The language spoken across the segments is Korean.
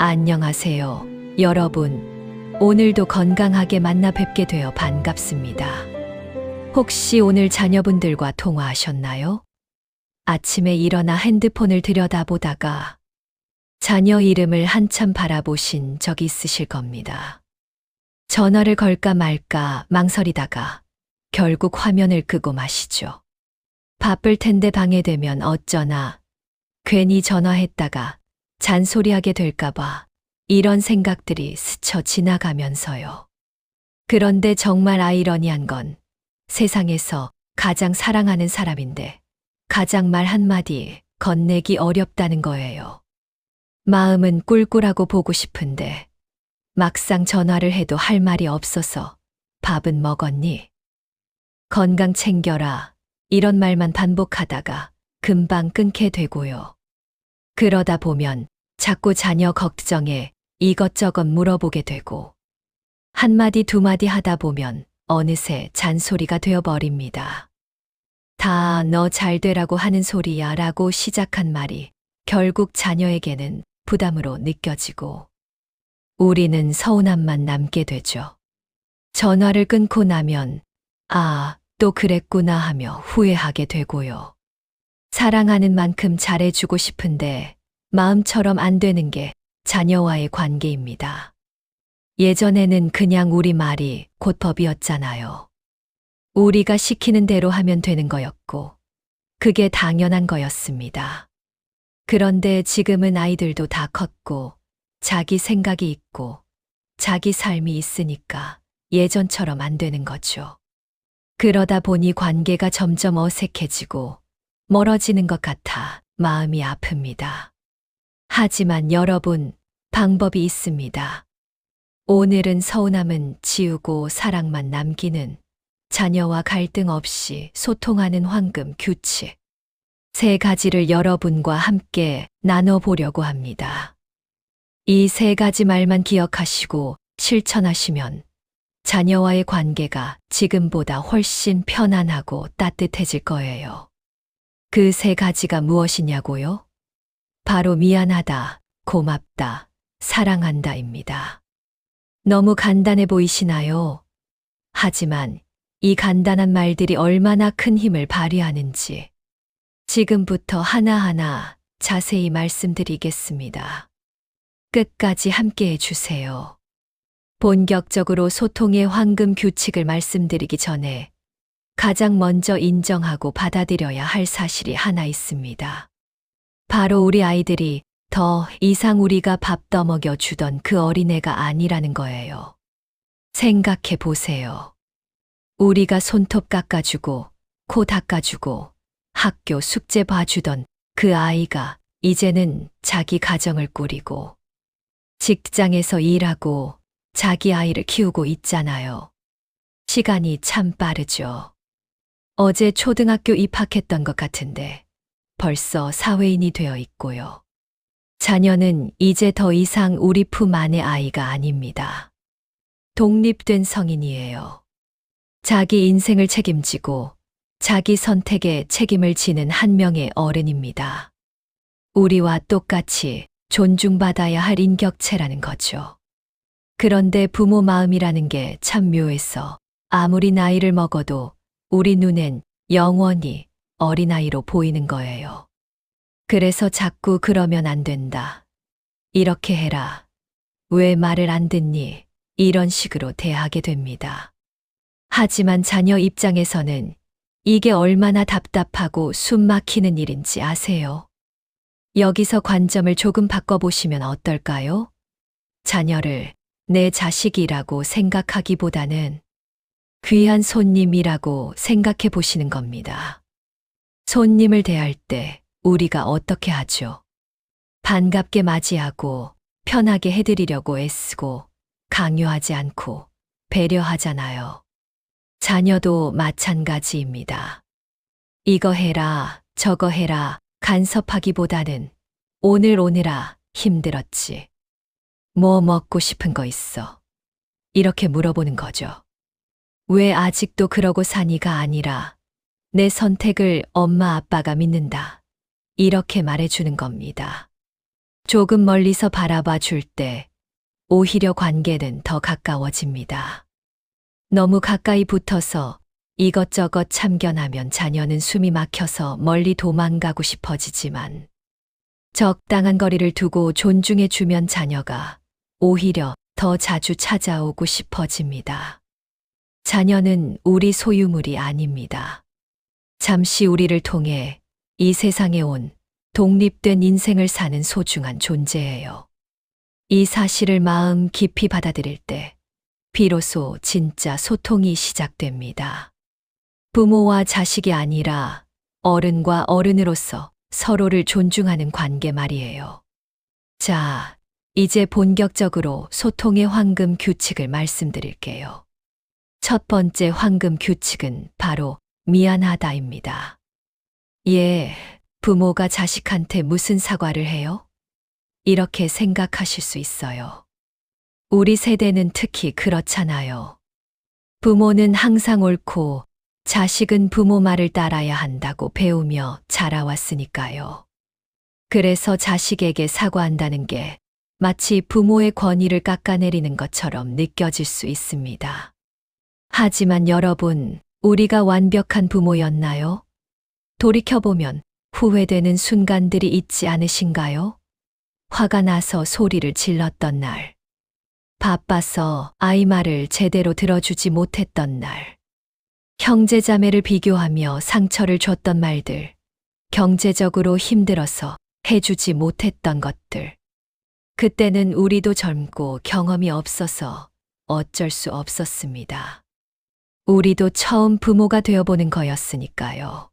안녕하세요, 여러분. 오늘도 건강하게 만나 뵙게 되어 반갑습니다. 혹시 오늘 자녀분들과 통화하셨나요? 아침에 일어나 핸드폰을 들여다보다가 자녀 이름을 한참 바라보신 적 있으실 겁니다. 전화를 걸까 말까 망설이다가 결국 화면을 끄고 마시죠. 바쁠 텐데 방해되면 어쩌나, 괜히 전화했다가 잔소리하게 될까봐 이런 생각들이 스쳐 지나가면서요. 그런데 정말 아이러니한 건 세상에서 가장 사랑하는 사람인데 가장 말 한마디 건네기 어렵다는 거예요. 마음은 꿀꿀하고 보고 싶은데 막상 전화를 해도 할 말이 없어서 밥은 먹었니? 건강 챙겨라. 이런 말만 반복하다가 금방 끊게 되고요. 그러다 보면 자꾸 자녀 걱정에 이것저것 물어보게 되고 한마디 두마디 하다 보면 어느새 잔소리가 되어버립니다. 다 너 잘 되라고 하는 소리야 라고 시작한 말이 결국 자녀에게는 부담으로 느껴지고 우리는 서운함만 남게 되죠. 전화를 끊고 나면 또 그랬구나 하며 후회하게 되고요. 사랑하는 만큼 잘해주고 싶은데 마음처럼 안 되는 게 자녀와의 관계입니다. 예전에는 그냥 우리 말이 곧 법이었잖아요. 우리가 시키는 대로 하면 되는 거였고 그게 당연한 거였습니다. 그런데 지금은 아이들도 다 컸고 자기 생각이 있고 자기 삶이 있으니까 예전처럼 안 되는 거죠. 그러다 보니 관계가 점점 어색해지고 멀어지는 것 같아 마음이 아픕니다. 하지만 여러분, 방법이 있습니다. 오늘은 서운함은 지우고 사랑만 남기는 자녀와 갈등 없이 소통하는 황금 규칙. 3가지를 여러분과 함께 나눠보려고 합니다. 이 3가지 말만 기억하시고 실천하시면 자녀와의 관계가 지금보다 훨씬 편안하고 따뜻해질 거예요. 그 3가지가 무엇이냐고요? 바로 미안하다, 고맙다, 사랑한다입니다. 너무 간단해 보이시나요? 하지만 이 간단한 말들이 얼마나 큰 힘을 발휘하는지 지금부터 하나하나 자세히 말씀드리겠습니다. 끝까지 함께 해주세요. 본격적으로 소통의 황금 규칙을 말씀드리기 전에 가장 먼저 인정하고 받아들여야 할 사실이 하나 있습니다. 바로 우리 아이들이 더 이상 우리가 밥 떠먹여 주던 그 어린애가 아니라는 거예요. 생각해 보세요. 우리가 손톱 깎아주고 코 닦아주고 학교 숙제 봐주던 그 아이가 이제는 자기 가정을 꾸리고 직장에서 일하고 자기 아이를 키우고 있잖아요. 시간이 참 빠르죠. 어제 초등학교 입학했던 것 같은데 벌써 사회인이 되어 있고요. 자녀는 이제 더 이상 우리 품 안의 아이가 아닙니다. 독립된 성인이에요. 자기 인생을 책임지고 자기 선택에 책임을 지는 한 명의 어른입니다. 우리와 똑같이 존중받아야 할 인격체라는 거죠. 그런데 부모 마음이라는 게 참 묘해서 아무리 나이를 먹어도 우리 눈엔 영원히 어린아이로 보이는 거예요. 그래서 자꾸 그러면 안 된다. 이렇게 해라. 왜 말을 안 듣니? 이런 식으로 대하게 됩니다. 하지만 자녀 입장에서는 이게 얼마나 답답하고 숨 막히는 일인지 아세요? 여기서 관점을 조금 바꿔보시면 어떨까요? 자녀를 내 자식이라고 생각하기보다는 귀한 손님이라고 생각해 보시는 겁니다. 손님을 대할 때 우리가 어떻게 하죠? 반갑게 맞이하고 편하게 해드리려고 애쓰고 강요하지 않고 배려하잖아요. 자녀도 마찬가지입니다. 이거 해라, 저거 해라 간섭하기보다는 오늘 오느라 힘들었지. 뭐 먹고 싶은 거 있어? 이렇게 물어보는 거죠. 왜 아직도 그러고 사니가 아니라 내 선택을 엄마 아빠가 믿는다. 이렇게 말해주는 겁니다. 조금 멀리서 바라봐 줄 때 오히려 관계는 더 가까워집니다. 너무 가까이 붙어서 이것저것 참견하면 자녀는 숨이 막혀서 멀리 도망가고 싶어지지만 적당한 거리를 두고 존중해 주면 자녀가 오히려 더 자주 찾아오고 싶어집니다. 자녀는 우리 소유물이 아닙니다. 잠시 우리를 통해 이 세상에 온 독립된 인생을 사는 소중한 존재예요. 이 사실을 마음 깊이 받아들일 때 비로소 진짜 소통이 시작됩니다. 부모와 자식이 아니라 어른과 어른으로서 서로를 존중하는 관계 말이에요. 자, 이제 본격적으로 소통의 황금 규칙을 말씀드릴게요. 첫 번째 황금 규칙은 바로 미안하다입니다. 예, 부모가 자식한테 무슨 사과를 해요? 이렇게 생각하실 수 있어요. 우리 세대는 특히 그렇잖아요. 부모는 항상 옳고 자식은 부모 말을 따라야 한다고 배우며 자라왔으니까요. 그래서 자식에게 사과한다는 게 마치 부모의 권위를 깎아내리는 것처럼 느껴질 수 있습니다. 하지만 여러분, 우리가 완벽한 부모였나요? 돌이켜보면 후회되는 순간들이 있지 않으신가요? 화가 나서 소리를 질렀던 날, 바빠서 아이 말을 제대로 들어주지 못했던 날, 형제자매를 비교하며 상처를 줬던 말들, 경제적으로 힘들어서 해주지 못했던 것들. 그때는 우리도 젊고 경험이 없어서 어쩔 수 없었습니다. 우리도 처음 부모가 되어보는 거였으니까요.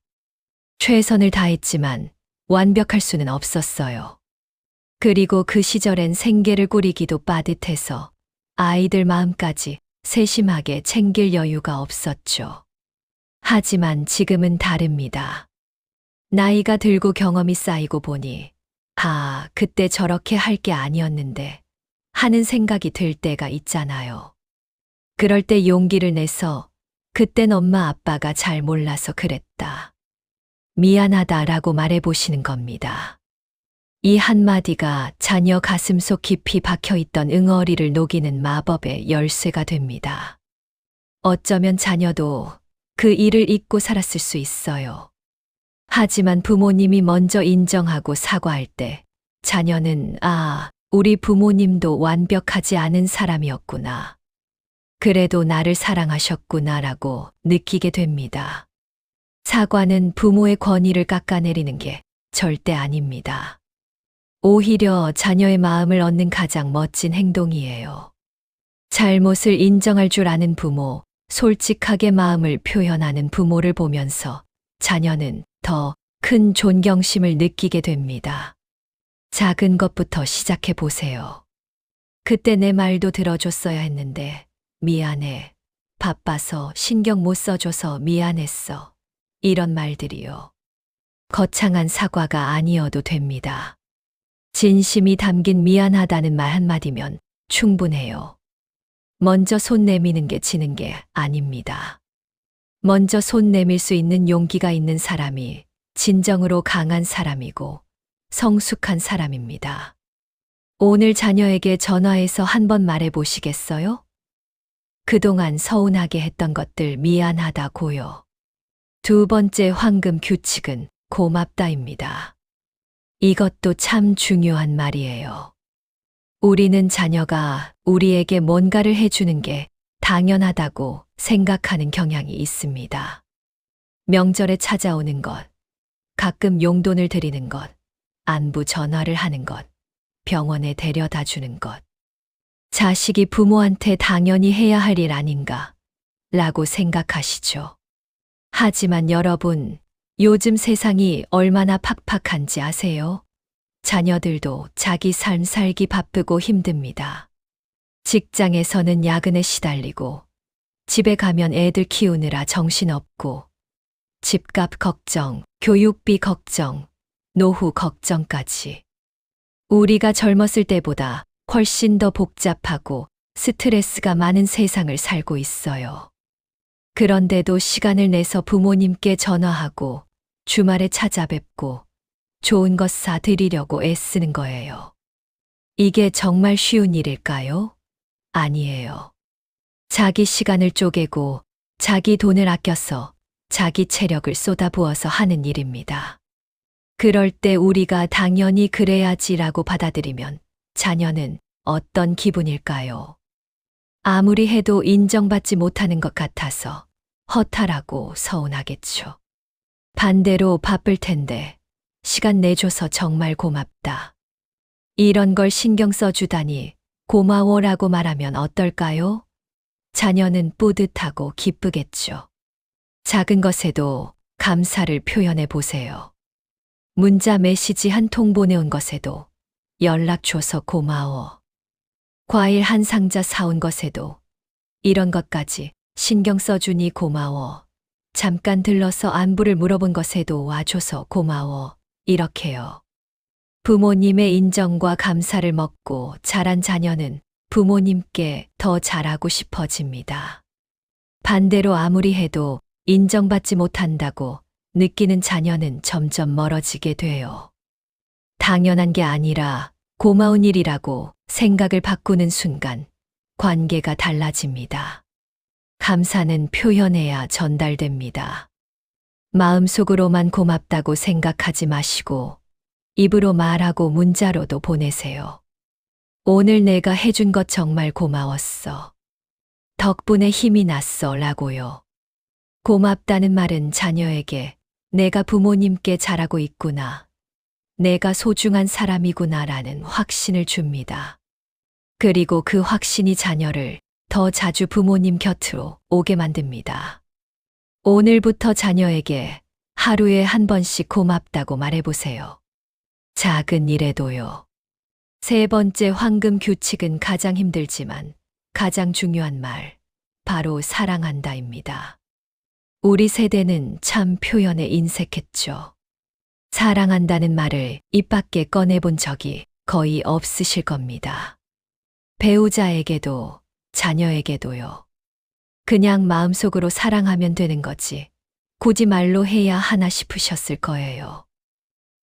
최선을 다했지만 완벽할 수는 없었어요. 그리고 그 시절엔 생계를 꾸리기도 빠듯해서 아이들 마음까지 세심하게 챙길 여유가 없었죠. 하지만 지금은 다릅니다. 나이가 들고 경험이 쌓이고 보니 그때 저렇게 할 게 아니었는데 하는 생각이 들 때가 있잖아요. 그럴 때 용기를 내서 그땐 엄마 아빠가 잘 몰라서 그랬다. 미안하다라고 말해보시는 겁니다. 이 한마디가 자녀 가슴속 깊이 박혀있던 응어리를 녹이는 마법의 열쇠가 됩니다. 어쩌면 자녀도 그 일을 잊고 살았을 수 있어요. 하지만 부모님이 먼저 인정하고 사과할 때 자녀는 우리 부모님도 완벽하지 않은 사람이었구나. 그래도 나를 사랑하셨구나라고 느끼게 됩니다. 사과는 부모의 권위를 깎아내리는 게 절대 아닙니다. 오히려 자녀의 마음을 얻는 가장 멋진 행동이에요. 잘못을 인정할 줄 아는 부모, 솔직하게 마음을 표현하는 부모를 보면서 자녀는 더 큰 존경심을 느끼게 됩니다. 작은 것부터 시작해 보세요. 그때 내 말도 들어줬어야 했는데 미안해. 바빠서 신경 못 써줘서 미안했어. 이런 말들이요. 거창한 사과가 아니어도 됩니다. 진심이 담긴 미안하다는 말 한마디면 충분해요. 먼저 손 내미는 게 지는 게 아닙니다. 먼저 손 내밀 수 있는 용기가 있는 사람이 진정으로 강한 사람이고 성숙한 사람입니다. 오늘 자녀에게 전화해서 한번 말해 보시겠어요? 그동안 서운하게 했던 것들 미안하다고요. 두 번째 황금 규칙은 고맙다입니다. 이것도 참 중요한 말이에요. 우리는 자녀가 우리에게 뭔가를 해주는 게 당연하다고 생각하는 경향이 있습니다. 명절에 찾아오는 것, 가끔 용돈을 드리는 것, 안부 전화를 하는 것, 병원에 데려다 주는 것. 자식이 부모한테 당연히 해야 할 일 아닌가 라고 생각하시죠. 하지만 여러분, 요즘 세상이 얼마나 팍팍한지 아세요? 자녀들도 자기 삶 살기 바쁘고 힘듭니다. 직장에서는 야근에 시달리고, 집에 가면 애들 키우느라 정신없고, 집값 걱정, 교육비 걱정, 노후 걱정까지. 우리가 젊었을 때보다 훨씬 더 복잡하고 스트레스가 많은 세상을 살고 있어요. 그런데도 시간을 내서 부모님께 전화하고 주말에 찾아뵙고 좋은 것 사드리려고 애쓰는 거예요. 이게 정말 쉬운 일일까요? 아니에요. 자기 시간을 쪼개고 자기 돈을 아껴서 자기 체력을 쏟아부어서 하는 일입니다. 그럴 때 우리가 당연히 그래야지라고 받아들이면 자녀는 어떤 기분일까요? 아무리 해도 인정받지 못하는 것 같아서 허탈하고 서운하겠죠. 반대로 바쁠 텐데 시간 내줘서 정말 고맙다. 이런 걸 신경 써주다니 고마워라고 말하면 어떨까요? 자녀는 뿌듯하고 기쁘겠죠. 작은 것에도 감사를 표현해 보세요. 문자 메시지 한 통 보내온 것에도 연락 줘서 고마워. 과일 한 상자 사온 것에도 이런 것까지 신경 써주니 고마워. 잠깐 들러서 안부를 물어본 것에도 와줘서 고마워. 이렇게요. 부모님의 인정과 감사를 먹고 자란 자녀는 부모님께 더 잘하고 싶어집니다. 반대로 아무리 해도 인정받지 못한다고 느끼는 자녀는 점점 멀어지게 돼요. 당연한 게 아니라 고마운 일이라고 생각을 바꾸는 순간 관계가 달라집니다. 감사는 표현해야 전달됩니다. 마음속으로만 고맙다고 생각하지 마시고 입으로 말하고 문자로도 보내세요. 오늘 내가 해준 것 정말 고마웠어. 덕분에 힘이 났어 라고요. 고맙다는 말은 자녀에게 내가 부모님께 잘하고 있구나. 내가 소중한 사람이구나 라는 확신을 줍니다. 그리고 그 확신이 자녀를 더 자주 부모님 곁으로 오게 만듭니다. 오늘부터 자녀에게 하루에 한 번씩 고맙다고 말해보세요. 작은 일에도요. 세 번째 황금 규칙은 가장 힘들지만 가장 중요한 말, 바로 사랑한다입니다. 우리 세대는 참 표현에 인색했죠. 사랑한다는 말을 입 밖에 꺼내본 적이 거의 없으실 겁니다. 배우자에게도 자녀에게도요. 그냥 마음속으로 사랑하면 되는 거지 굳이 말로 해야 하나 싶으셨을 거예요.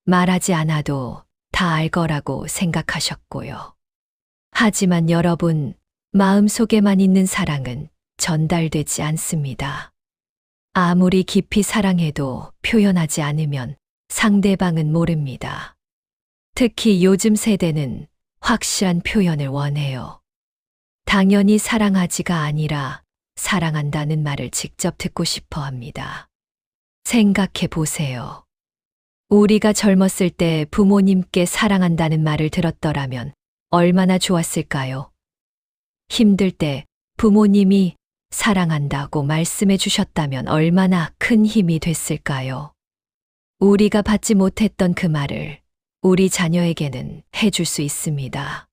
말하지 않아도 다 알 거라고 생각하셨고요. 하지만 여러분, 마음속에만 있는 사랑은 전달되지 않습니다. 아무리 깊이 사랑해도 표현하지 않으면 상대방은 모릅니다. 특히 요즘 세대는 확실한 표현을 원해요. 당연히 사랑하지가 아니라 사랑한다는 말을 직접 듣고 싶어 합니다. 생각해 보세요. 우리가 젊었을 때 부모님께 사랑한다는 말을 들었더라면 얼마나 좋았을까요? 힘들 때 부모님이 사랑한다고 말씀해 주셨다면 얼마나 큰 힘이 됐을까요? 우리가 받지 못했던 그 말을 우리 자녀에게는 해줄 수 있습니다.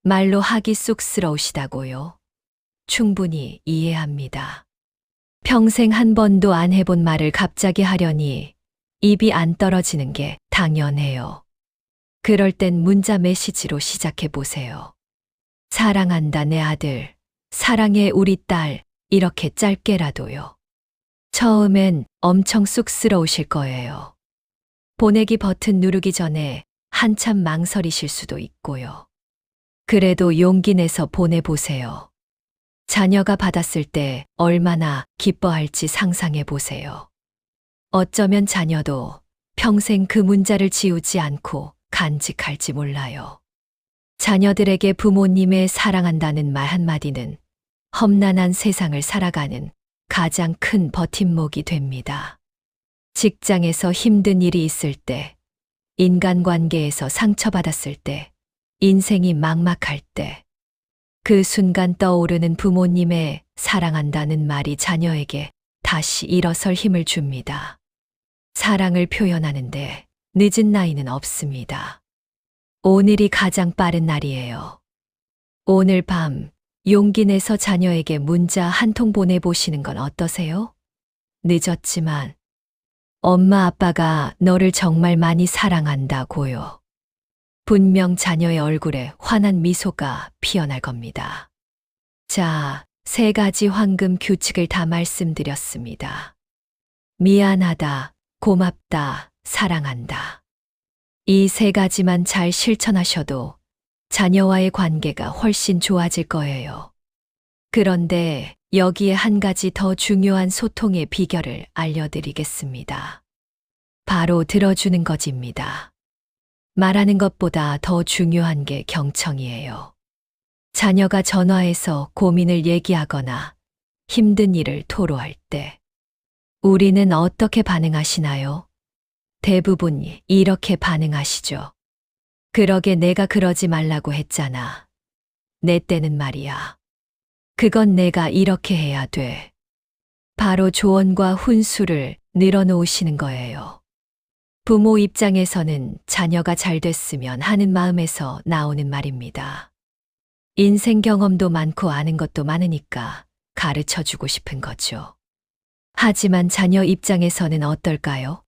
말로 하기 쑥스러우시다고요? 충분히 이해합니다. 평생 한 번도 안 해본 말을 갑자기 하려니 입이 안 떨어지는 게 당연해요. 그럴 땐 문자 메시지로 시작해 보세요. 사랑한다 내 아들, 사랑해 우리 딸, 이렇게 짧게라도요. 처음엔 엄청 쑥스러우실 거예요. 보내기 버튼 누르기 전에 한참 망설이실 수도 있고요. 그래도 용기 내서 보내보세요. 자녀가 받았을 때 얼마나 기뻐할지 상상해 보세요. 어쩌면 자녀도 평생 그 문자를 지우지 않고 간직할지 몰라요. 자녀들에게 부모님의 사랑한다는 말 한마디는 험난한 세상을 살아가는 가장 큰 버팀목이 됩니다. 직장에서 힘든 일이 있을 때, 인간관계에서 상처받았을 때, 인생이 막막할 때, 그 순간 떠오르는 부모님의 사랑한다는 말이 자녀에게 다시 일어설 힘을 줍니다. 사랑을 표현하는데 늦은 나이는 없습니다. 오늘이 가장 빠른 날이에요. 오늘 밤 용기 내서 자녀에게 문자 한 통 보내보시는 건 어떠세요? 늦었지만 엄마 아빠가 너를 정말 많이 사랑한다고요. 분명 자녀의 얼굴에 환한 미소가 피어날 겁니다. 자, 3가지 황금 규칙을 다 말씀드렸습니다. 미안하다, 고맙다, 사랑한다. 이 3가지만 잘 실천하셔도 자녀와의 관계가 훨씬 좋아질 거예요. 그런데 여기에 한 가지 더 중요한 소통의 비결을 알려드리겠습니다. 바로 들어주는 것입니다. 말하는 것보다 더 중요한 게 경청이에요. 자녀가 전화해서 고민을 얘기하거나 힘든 일을 토로할 때 우리는 어떻게 반응하시나요? 대부분이 이렇게 반응하시죠. 그러게 내가 그러지 말라고 했잖아. 내 때는 말이야. 그건 내가 이렇게 해야 돼. 바로 조언과 훈수를 늘어놓으시는 거예요. 부모 입장에서는 자녀가 잘 됐으면 하는 마음에서 나오는 말입니다. 인생 경험도 많고 아는 것도 많으니까 가르쳐 주고 싶은 거죠. 하지만 자녀 입장에서는 어떨까요?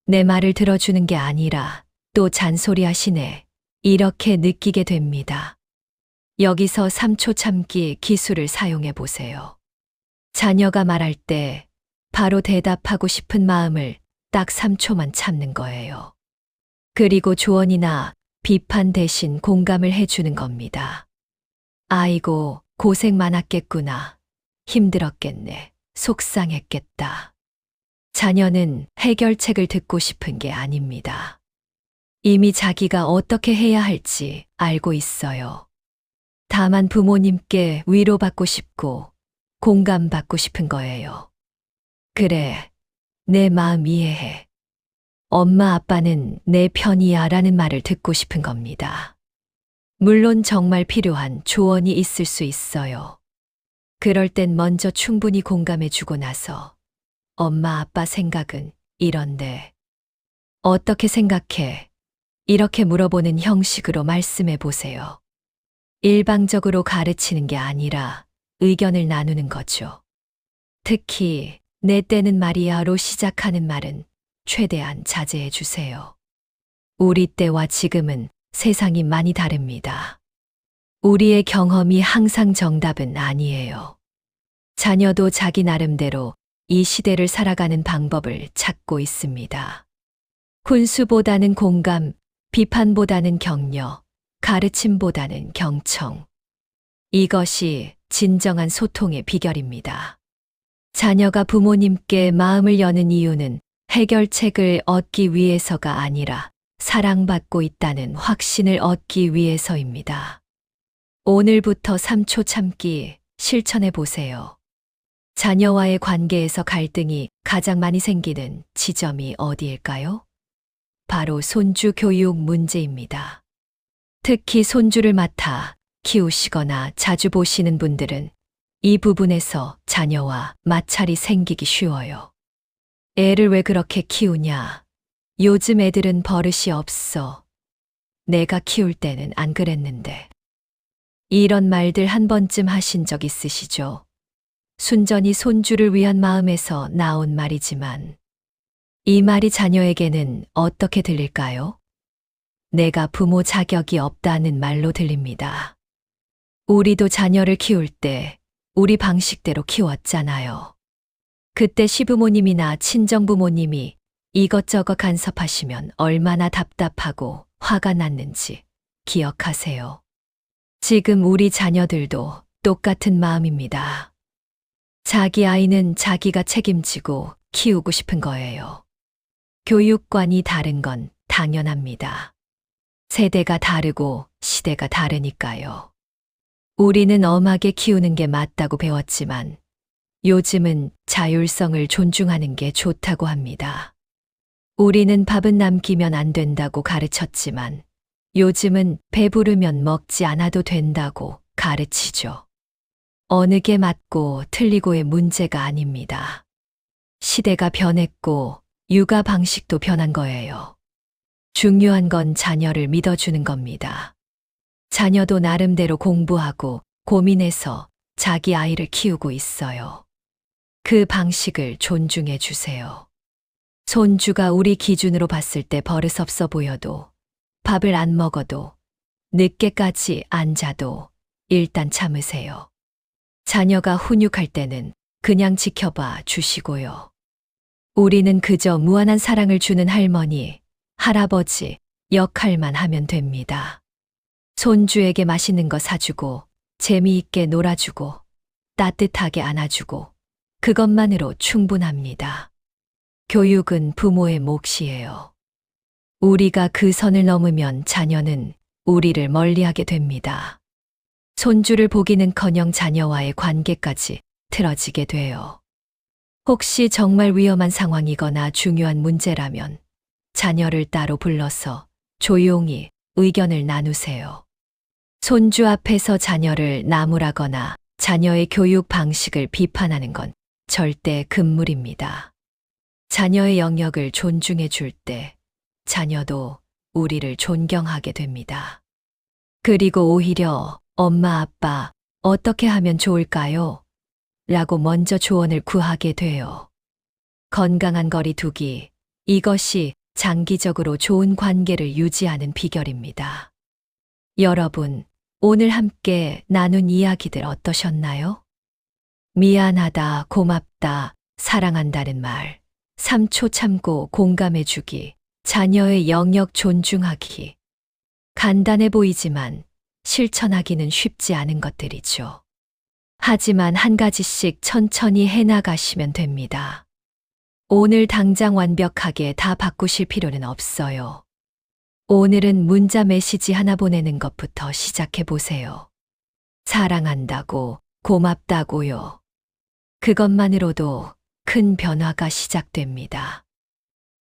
내 말을 들어주는 게 아니라 또 잔소리 하시네. 이렇게 느끼게 됩니다. 여기서 3초 참기 기술을 사용해 보세요. 자녀가 말할 때 바로 대답하고 싶은 마음을 딱 3초만 참는 거예요. 그리고 조언이나 비판 대신 공감을 해주는 겁니다. 아이고, 고생 많았겠구나. 힘들었겠네. 속상했겠다. 자녀는 해결책을 듣고 싶은 게 아닙니다. 이미 자기가 어떻게 해야 할지 알고 있어요. 다만 부모님께 위로받고 싶고 공감받고 싶은 거예요. 그래, 내 마음 이해해. 엄마 아빠는 내 편이야 라는 말을 듣고 싶은 겁니다. 물론 정말 필요한 조언이 있을 수 있어요. 그럴 땐 먼저 충분히 공감해 주고 나서 엄마 아빠 생각은 이런데 어떻게 생각해? 이렇게 물어보는 형식으로 말씀해 보세요. 일방적으로 가르치는 게 아니라 의견을 나누는 거죠. 특히 내 때는 말이야로 시작하는 말은 최대한 자제해 주세요. 우리 때와 지금은 세상이 많이 다릅니다. 우리의 경험이 항상 정답은 아니에요. 자녀도 자기 나름대로 이 시대를 살아가는 방법을 찾고 있습니다. 훈수보다는 공감, 비판보다는 격려, 가르침보다는 경청. 이것이 진정한 소통의 비결입니다. 자녀가 부모님께 마음을 여는 이유는 해결책을 얻기 위해서가 아니라 사랑받고 있다는 확신을 얻기 위해서입니다. 오늘부터 3초 참기 실천해 보세요. 자녀와의 관계에서 갈등이 가장 많이 생기는 지점이 어디일까요? 바로 손주 교육 문제입니다. 특히 손주를 맡아 키우시거나 자주 보시는 분들은 이 부분에서 자녀와 마찰이 생기기 쉬워요. 애를 왜 그렇게 키우냐? 요즘 애들은 버릇이 없어. 내가 키울 때는 안 그랬는데. 이런 말들 한 번쯤 하신 적 있으시죠? 순전히 손주를 위한 마음에서 나온 말이지만 이 말이 자녀에게는 어떻게 들릴까요? 내가 부모 자격이 없다는 말로 들립니다. 우리도 자녀를 키울 때 우리 방식대로 키웠잖아요. 그때 시부모님이나 친정부모님이 이것저것 간섭하시면 얼마나 답답하고 화가 났는지 기억하세요. 지금 우리 자녀들도 똑같은 마음입니다. 자기 아이는 자기가 책임지고 키우고 싶은 거예요. 교육관이 다른 건 당연합니다. 세대가 다르고 시대가 다르니까요. 우리는 엄하게 키우는 게 맞다고 배웠지만 요즘은 자율성을 존중하는 게 좋다고 합니다. 우리는 밥은 남기면 안 된다고 가르쳤지만 요즘은 배부르면 먹지 않아도 된다고 가르치죠. 어느 게 맞고 틀리고의 문제가 아닙니다. 시대가 변했고 육아 방식도 변한 거예요. 중요한 건 자녀를 믿어주는 겁니다. 자녀도 나름대로 공부하고 고민해서 자기 아이를 키우고 있어요. 그 방식을 존중해 주세요. 손주가 우리 기준으로 봤을 때 버릇없어 보여도 밥을 안 먹어도 늦게까지 안 자도 일단 참으세요. 자녀가 훈육할 때는 그냥 지켜봐 주시고요. 우리는 그저 무한한 사랑을 주는 할머니, 할아버지 역할만 하면 됩니다. 손주에게 맛있는 거 사주고, 재미있게 놀아주고, 따뜻하게 안아주고, 그것만으로 충분합니다. 교육은 부모의 몫이에요. 우리가 그 선을 넘으면 자녀는 우리를 멀리하게 됩니다. 손주를 보기는커녕 자녀와의 관계까지 틀어지게 돼요. 혹시 정말 위험한 상황이거나 중요한 문제라면 자녀를 따로 불러서 조용히 의견을 나누세요. 손주 앞에서 자녀를 나무라거나 자녀의 교육 방식을 비판하는 건 절대 금물입니다. 자녀의 영역을 존중해 줄 때 자녀도 우리를 존경하게 됩니다. 그리고 오히려 엄마, 아빠, 어떻게 하면 좋을까요? 라고 먼저 조언을 구하게 돼요. 건강한 거리 두기, 이것이 장기적으로 좋은 관계를 유지하는 비결입니다. 여러분, 오늘 함께 나눈 이야기들 어떠셨나요? 미안하다, 고맙다, 사랑한다는 말, 3초 참고 공감해주기, 자녀의 영역 존중하기. 간단해 보이지만 실천하기는 쉽지 않은 것들이죠. 하지만 한 가지씩 천천히 해나가시면 됩니다. 오늘 당장 완벽하게 다 바꾸실 필요는 없어요. 오늘은 문자 메시지 하나 보내는 것부터 시작해 보세요. 사랑한다고, 고맙다고요. 그것만으로도 큰 변화가 시작됩니다.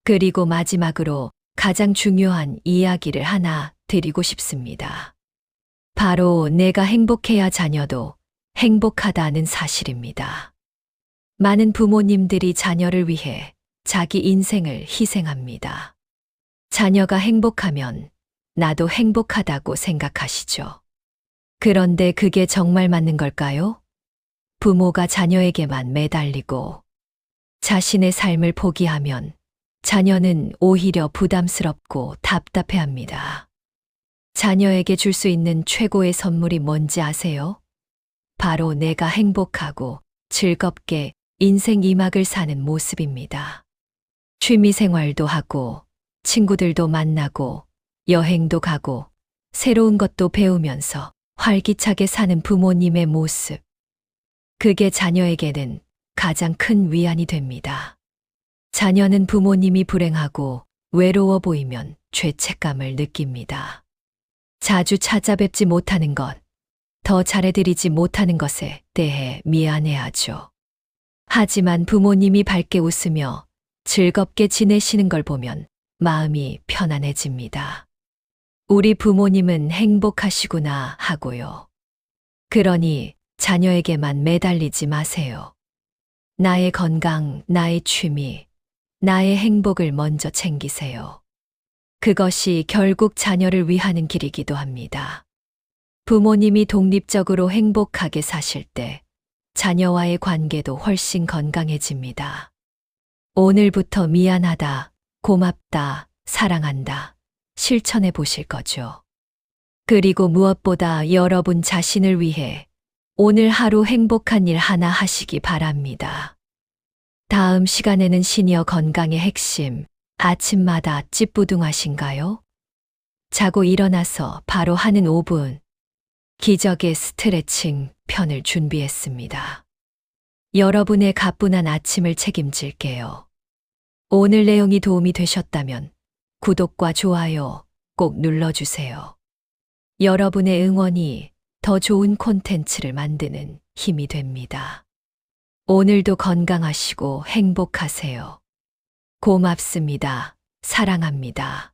그리고 마지막으로 가장 중요한 이야기를 하나 드리고 싶습니다. 바로 내가 행복해야 자녀도 행복하다는 사실입니다. 많은 부모님들이 자녀를 위해 자기 인생을 희생합니다. 자녀가 행복하면 나도 행복하다고 생각하시죠. 그런데 그게 정말 맞는 걸까요? 부모가 자녀에게만 매달리고 자신의 삶을 포기하면 자녀는 오히려 부담스럽고 답답해합니다. 자녀에게 줄 수 있는 최고의 선물이 뭔지 아세요? 바로 내가 행복하고 즐겁게 인생 2막을 사는 모습입니다. 취미 생활도 하고, 친구들도 만나고, 여행도 가고, 새로운 것도 배우면서 활기차게 사는 부모님의 모습. 그게 자녀에게는 가장 큰 위안이 됩니다. 자녀는 부모님이 불행하고 외로워 보이면 죄책감을 느낍니다. 자주 찾아뵙지 못하는 것, 더 잘해드리지 못하는 것에 대해 미안해하죠. 하지만 부모님이 밝게 웃으며 즐겁게 지내시는 걸 보면 마음이 편안해집니다. 우리 부모님은 행복하시구나 하고요. 그러니 자녀에게만 매달리지 마세요. 나의 건강, 나의 취미, 나의 행복을 먼저 챙기세요. 그것이 결국 자녀를 위하는 길이기도 합니다. 부모님이 독립적으로 행복하게 사실 때 자녀와의 관계도 훨씬 건강해집니다. 오늘부터 미안하다, 고맙다, 사랑한다 실천해 보실 거죠. 그리고 무엇보다 여러분 자신을 위해 오늘 하루 행복한 일 하나 하시기 바랍니다. 다음 시간에는 시니어 건강의 핵심, 아침마다 찌뿌둥하신가요? 자고 일어나서 바로 하는 5분, 기적의 스트레칭 편을 준비했습니다. 여러분의 가뿐한 아침을 책임질게요. 오늘 내용이 도움이 되셨다면 구독과 좋아요 꼭 눌러주세요. 여러분의 응원이 더 좋은 콘텐츠를 만드는 힘이 됩니다. 오늘도 건강하시고 행복하세요. 고맙습니다. 사랑합니다.